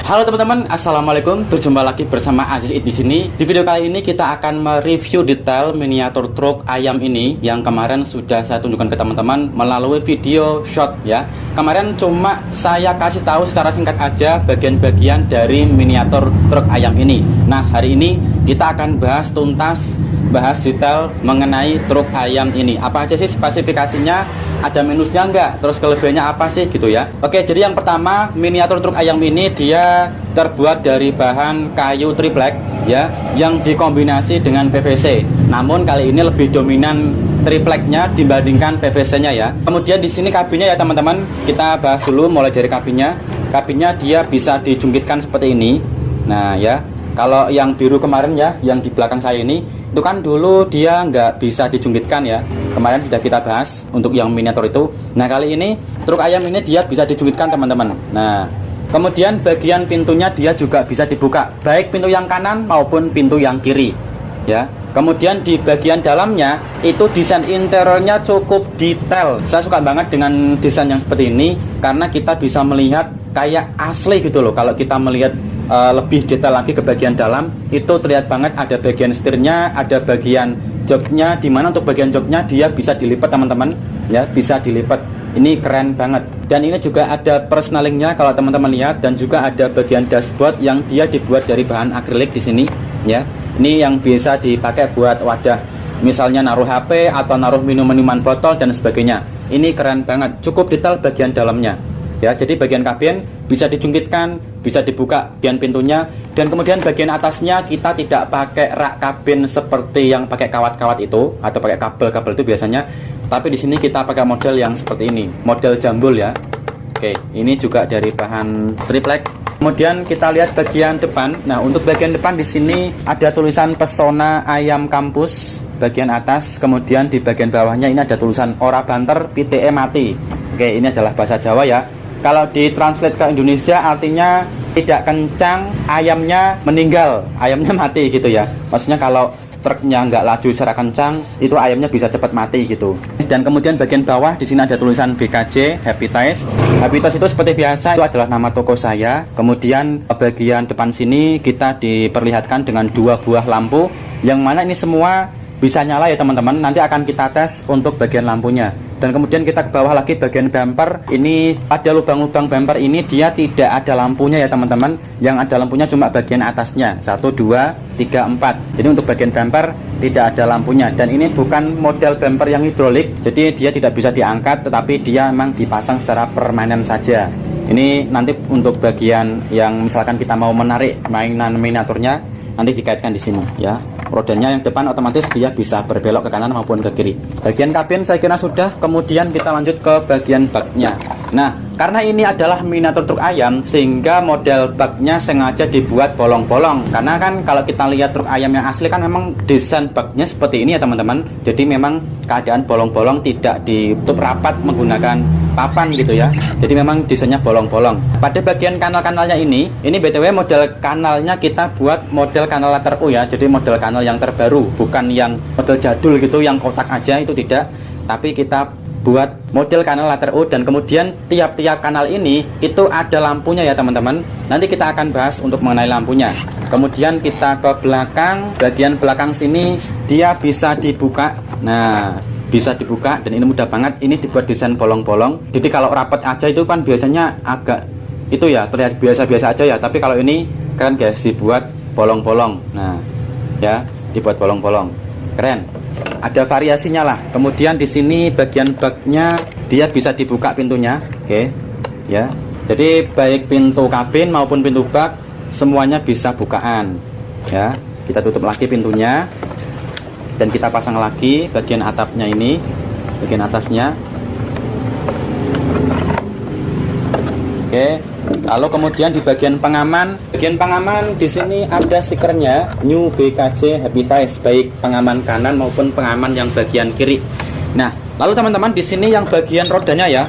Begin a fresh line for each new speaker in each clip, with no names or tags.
Halo teman-teman, assalamualaikum. Berjumpa lagi bersama Aziz di sini. Di video kali ini kita akan mereview detail miniatur truk ayam ini yang kemarin sudah saya tunjukkan ke teman-teman melalui video short ya. Kemarin cuma saya kasih tahu secara singkat aja bagian-bagian dari miniatur truk ayam ini. Nah, hari ini kita akan bahas tuntas, bahas detail mengenai truk ayam ini. Apa aja sih spesifikasinya? Ada minusnya enggak? Terus kelebihannya apa sih gitu ya? Oke, jadi yang pertama, miniatur truk ayam ini dia terbuat dari bahan kayu triplek ya, yang dikombinasi dengan PVC. Namun kali ini lebih dominan tripleknya dibandingkan PVC-nya ya. Kemudian di sini kabinnya ya teman-teman, kita bahas dulu mulai dari kabinnya. Kabinnya dia bisa dijungkitkan seperti ini. Nah ya, kalau yang biru kemarin ya, yang di belakang saya ini, itu kan dulu dia nggak bisa dijungkitkan ya. Kemarin sudah kita bahas untuk yang miniatur itu. Nah kali ini truk ayam ini dia bisa dijungkitkan teman-teman. Nah kemudian bagian pintunya dia juga bisa dibuka, baik pintu yang kanan maupun pintu yang kiri ya. Kemudian di bagian dalamnya itu desain interiornya cukup detail. Saya suka banget dengan desain yang seperti ini karena kita bisa melihat kayak asli gitu loh. Kalau kita melihat lebih detail lagi ke bagian dalam, itu terlihat banget ada bagian setirnya, ada bagian joknya, dimana untuk bagian joknya dia bisa dilipat teman-teman ya, bisa dilipat. Ini keren banget. Dan ini juga ada persnelingnya kalau teman-teman lihat, dan juga ada bagian dashboard yang dia dibuat dari bahan akrilik di sini ya. Ini yang bisa dipakai buat wadah, misalnya naruh HP atau naruh minuman botol dan sebagainya. Ini keren banget, cukup detail bagian dalamnya ya. Jadi bagian kabin bisa dijungkitkan, bisa dibuka bagian pintunya, dan kemudian bagian atasnya kita tidak pakai rak kabin seperti yang pakai kawat-kawat itu atau pakai kabel-kabel itu biasanya, tapi di sini kita pakai model yang seperti ini, model jambul ya. Oke, ini juga dari bahan triplek. Kemudian kita lihat bagian depan. Nah, untuk bagian depan di sini ada tulisan Pesona Ayam Kampus bagian atas, kemudian di bagian bawahnya ini ada tulisan Ora Banter PTE Mati. Oke, ini adalah bahasa Jawa ya. Kalau ditranslate ke Indonesia artinya tidak kencang, ayamnya meninggal, ayamnya mati gitu ya. Maksudnya kalau truknya nggak laju secara kencang, itu ayamnya bisa cepat mati gitu. Dan kemudian bagian bawah di sini ada tulisan BKJ Happy Toys. Happy Toys itu seperti biasa itu adalah nama toko saya. Kemudian bagian depan sini kita diperlihatkan dengan dua buah lampu, yang mana ini semua bisa nyala ya teman-teman. Nanti akan kita tes untuk bagian lampunya. Dan kemudian kita ke bawah lagi bagian bumper. Ini ada lubang-lubang bumper ini, dia tidak ada lampunya ya teman-teman. Yang ada lampunya cuma bagian atasnya, 1, 2, 3, 4. Jadi untuk bagian bumper tidak ada lampunya. Dan ini bukan model bumper yang hidrolik, jadi dia tidak bisa diangkat, tetapi dia memang dipasang secara permanen saja. Ini nanti untuk bagian yang misalkan kita mau menarik mainan miniaturnya, nanti dikaitkan di sini ya. Rodanya yang depan otomatis dia bisa berbelok ke kanan maupun ke kiri. Bagian kabin saya kira sudah. Kemudian kita lanjut ke bagian baknya. Nah, karena ini adalah miniatur truk ayam, sehingga model baknya sengaja dibuat bolong-bolong. Karena kan kalau kita lihat truk ayam yang asli kan memang desain baknya seperti ini ya teman-teman. Jadi memang keadaan bolong-bolong, tidak ditutup rapat menggunakan papan gitu ya. Jadi memang desainnya bolong-bolong. Pada bagian kanal-kanalnya ini BTW model kanalnya kita buat model kanal letter U ya. Jadi model kanal yang terbaru, bukan yang model jadul gitu yang kotak aja, itu tidak. Tapi kita buat model kanal letter U, dan kemudian tiap-tiap kanal ini itu ada lampunya ya teman-teman. Nanti kita akan bahas untuk mengenai lampunya. Kemudian kita ke belakang, bagian belakang sini dia bisa dibuka. Nah, bisa dibuka, dan ini mudah banget. Ini dibuat desain bolong-bolong. Jadi kalau rapat aja itu kan biasanya agak itu ya, terlihat biasa-biasa aja ya. Tapi kalau ini keren guys, dibuat bolong-bolong. Nah, ya, dibuat bolong-bolong. Keren. Ada variasinya lah. Kemudian di sini bagian baknya dia bisa dibuka pintunya. Oke. Ya. Jadi baik pintu kabin maupun pintu bak semuanya bisa bukaan. Ya. Kita tutup lagi pintunya. Dan kita pasang lagi bagian atapnya ini, bagian atasnya. Oke. Lalu kemudian di bagian pengaman di sini ada stikernya New BKJ Happy Toys, baik pengaman kanan maupun pengaman yang bagian kiri. Nah, lalu teman-teman di sini yang bagian rodanya ya.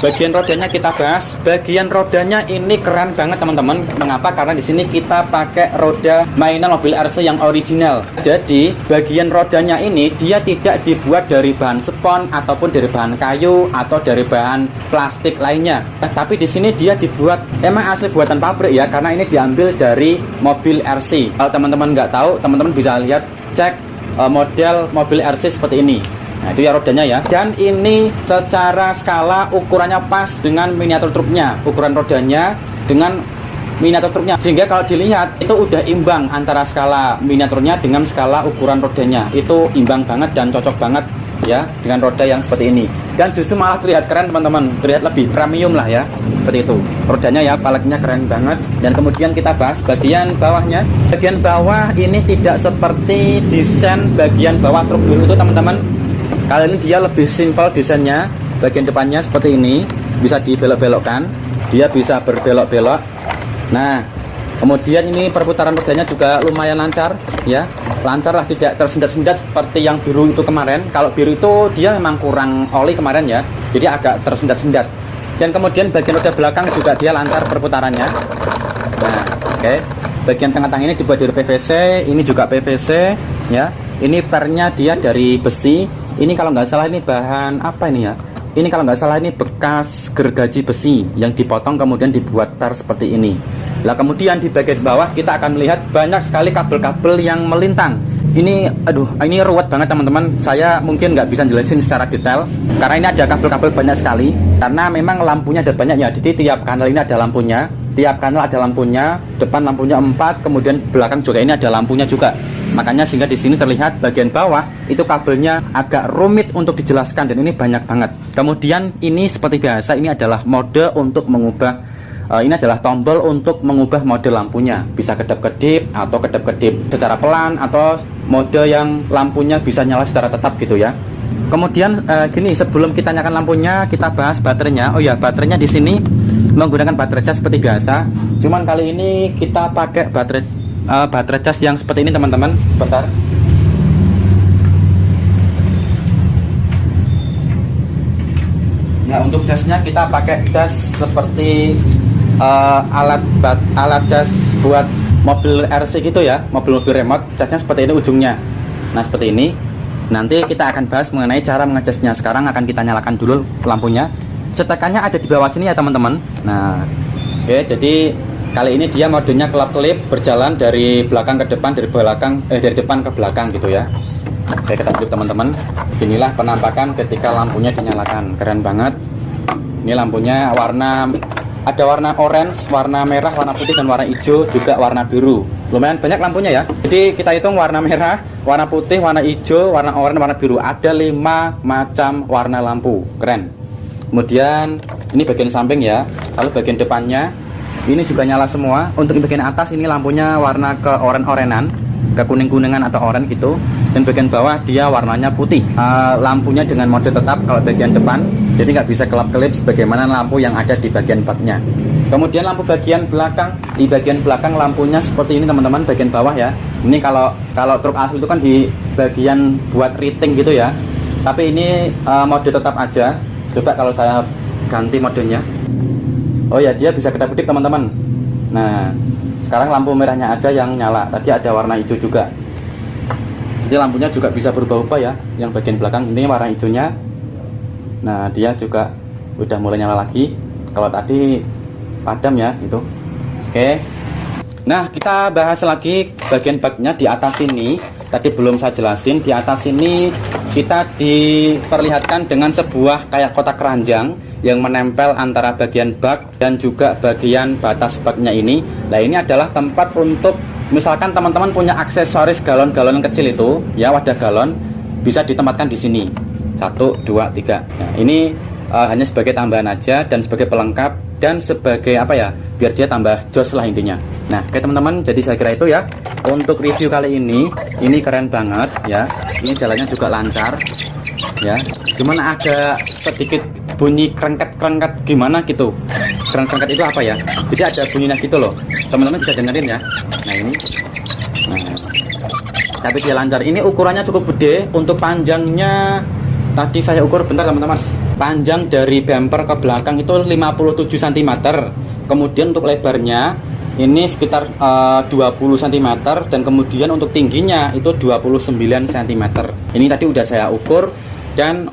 bagian rodanya kita bahas. Bagian rodanya ini keren banget teman-teman. Mengapa? Karena di sini kita pakai roda mainan mobil RC yang original. Jadi bagian rodanya ini dia tidak dibuat dari bahan spons ataupun dari bahan kayu atau dari bahan plastik lainnya. Tapi di sini dia dibuat emang asli buatan pabrik ya, karena ini diambil dari mobil RC. Kalau teman-teman nggak tahu, teman-teman bisa lihat cek model mobil RC seperti ini. Nah itu ya rodanya ya. Dan ini secara skala ukurannya pas dengan miniatur truknya. Ukuran rodanya dengan miniatur truknya. Sehingga kalau dilihat itu udah imbang antara skala miniaturnya dengan skala ukuran rodanya. Itu imbang banget dan cocok banget ya dengan roda yang seperti ini. Dan justru malah terlihat keren teman-teman. Terlihat lebih premium lah ya. Seperti itu. Rodanya ya, paleknya keren banget. Dan kemudian kita bahas bagian bawahnya. Bagian bawah ini tidak seperti desain bagian bawah truk dulu itu teman-teman. Kali ini dia lebih simpel desainnya. Bagian depannya seperti ini, bisa dibelok-belokkan, dia bisa berbelok-belok. Nah, kemudian ini perputaran rodanya juga lumayan lancar ya. Lancar lah, tidak tersendat-sendat seperti yang biru itu kemarin. Kalau biru itu dia memang kurang oli kemarin ya, jadi agak tersendat-sendat. Dan kemudian bagian roda belakang juga dia lancar perputarannya. Nah, oke. Bagian tengah-tengah ini dibuat dari PVC, ini juga PVC ya. Ini pernya dia dari besi. Ini kalau nggak salah ini bahan apa ini ya? Ini kalau nggak salah ini bekas gergaji besi yang dipotong kemudian dibuat tar seperti ini. Nah kemudian di bagian bawah kita akan melihat banyak sekali kabel-kabel yang melintang. Ini aduh, ini ruwet banget teman-teman. Saya mungkin nggak bisa jelasin secara detail karena ini ada kabel-kabel banyak sekali. Karena memang lampunya ada banyak ya. Jadi tiap kanal ini ada lampunya. Tiap kanal ada lampunya. Depan lampunya 4, kemudian belakang juga ini ada lampunya juga. Makanya sehingga di sini terlihat bagian bawah itu kabelnya agak rumit untuk dijelaskan dan ini banyak banget. Kemudian ini seperti biasa, ini adalah mode untuk mengubah ini adalah tombol untuk mengubah mode lampunya. Bisa kedap-kedip atau kedap-kedip secara pelan atau mode yang lampunya bisa nyala secara tetap gitu ya. Kemudian gini, sebelum kita nyalakan lampunya, kita bahas baterainya. Oh ya, baterainya di sini menggunakan baterai cas seperti biasa. Cuman kali ini kita pakai baterai cas yang seperti ini teman-teman. Sebentar. Nah untuk casnya kita pakai cas seperti alat cas buat mobil RC gitu ya, mobil-mobil remote. Casnya seperti ini ujungnya. Nah seperti ini. Nanti kita akan bahas mengenai cara mengecasnya. Sekarang akan kita nyalakan dulu lampunya. Cetakannya ada di bawah sini ya teman-teman. Nah oke, jadi kali ini dia modenya kelap-kelip, berjalan dari belakang ke depan, dari depan ke belakang gitu ya. Oke, kita klip teman-teman. Inilah penampakan ketika lampunya dinyalakan. Keren banget. Ini lampunya ada warna orange, warna merah, warna putih, dan warna hijau, juga warna biru. Lumayan banyak lampunya ya. Jadi kita hitung warna merah, warna putih, warna hijau, warna oranye, warna biru. Ada 5 macam warna lampu. Keren. Kemudian ini bagian samping ya. Lalu bagian depannya ini juga nyala semua. Untuk bagian atas ini lampunya warna ke oren-orenan, ke kuning-kuningan atau oranye gitu. Dan bagian bawah dia warnanya putih. Lampunya dengan mode tetap kalau bagian depan, jadi nggak bisa kelap-kelip sebagaimana lampu yang ada di bagian baknya. Kemudian lampu bagian belakang, di bagian belakang lampunya seperti ini teman-teman, bagian bawah ya. Ini kalau truk asli itu kan di bagian buat rating gitu ya. Tapi ini mode tetap aja. Coba kalau saya ganti modenya. Oh ya, dia bisa kedap-kedip teman-teman. Nah, sekarang lampu merahnya aja yang nyala. Tadi ada warna hijau juga. Jadi lampunya juga bisa berubah-ubah ya. Yang bagian belakang ini warna hijaunya. Nah, dia juga udah mulai nyala lagi. Kalau tadi padam ya itu. Oke. Nah, kita bahas lagi bagian baknya di atas ini. Tadi belum saya jelasin. Di atas ini kita diperlihatkan dengan sebuah kayak kotak keranjang yang menempel antara bagian bak dan juga bagian batas baknya ini. Nah, ini adalah tempat untuk misalkan teman-teman punya aksesoris galon-galon kecil itu, ya wadah galon, bisa ditempatkan di sini. 1, 2, 3. Nah, ini hanya sebagai tambahan aja dan sebagai pelengkap dan sebagai apa ya? Biar dia tambah jos lah intinya. Nah, oke teman-teman, jadi saya kira itu ya. Untuk review kali ini keren banget ya. Ini jalannya juga lancar ya. Cuman agak sedikit bunyi krengket-krengket gimana gitu. Krengket itu apa ya? Jadi ada bunyinya gitu loh. Teman-teman bisa dengerin ya. Nah, ini. Nah, tapi dia lancar. Ini ukurannya cukup gede. Untuk panjangnya tadi saya ukur bentar teman-teman. Panjang dari bumper ke belakang itu 57 cm. Kemudian untuk lebarnya ini sekitar 20 cm, dan kemudian untuk tingginya itu 29 cm. Ini tadi udah saya ukur, dan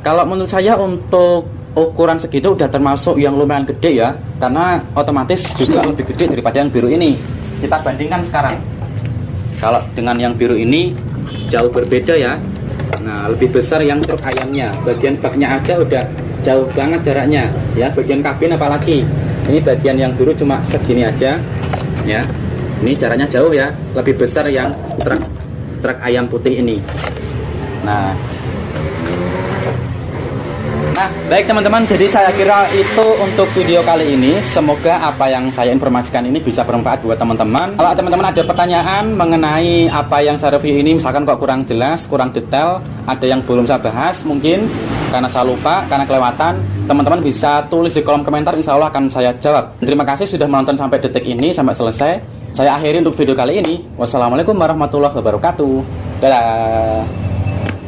kalau menurut saya untuk ukuran segitu udah termasuk yang lumayan gede ya, karena otomatis juga lebih gede daripada yang biru ini. Kita bandingkan sekarang. Kalau dengan yang biru ini jauh berbeda ya. Nah, lebih besar yang truk ayamnya. Bagian baknya aja udah jauh banget jaraknya ya. Bagian kabin apalagi. Ini bagian yang biru cuma segini aja ya. Ini jaraknya jauh ya. Lebih besar yang truk ayam putih ini. Nah, baik teman-teman, jadi saya kira itu untuk video kali ini. Semoga apa yang saya informasikan ini bisa bermanfaat buat teman-teman. Kalau teman-teman ada pertanyaan mengenai apa yang saya review ini, misalkan kok kurang jelas, kurang detail, ada yang belum saya bahas mungkin karena saya lupa, karena kelewatan, teman-teman bisa tulis di kolom komentar, insya Allah akan saya jawab. Terima kasih sudah menonton sampai detik ini, sampai selesai. Saya akhiri untuk video kali ini. Wassalamualaikum warahmatullahi wabarakatuh. Dadah.